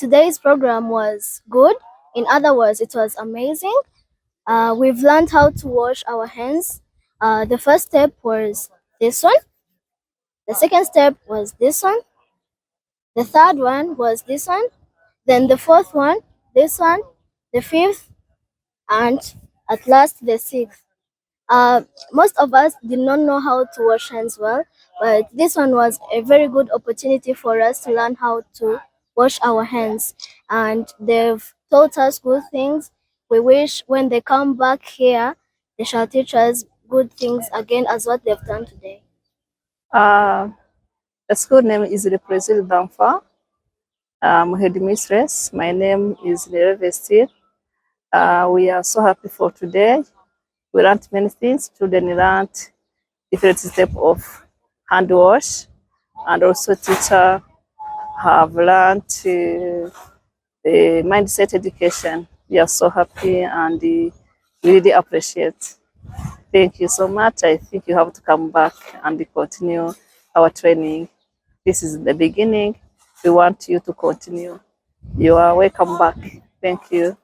today's program was good. In other words, it was amazing. We've learned how to wash our hands. The first step was this one. The second step was this one. The third one was this one. Then the fourth one, this one. The fifth, and at last the sixth. Uh, Most of us did not know how to wash hands well, but this one was a very good opportunity for us to learn how to wash our hands. And they've taught us good things. We wish when they come back here, they shall teach us good things again as what they've done today. Uh, the school name is Ecole Praisir. I'm headmistress. My name is Gasabo. We are so happy for today. We learned many things. Children learned different steps of hand wash, and also teacher have learned the mindset education. We are so happy and we really appreciate. Thank you so much. I think you have to come back and continue our training. This is the beginning. We want you to continue. You are welcome back. Thank you.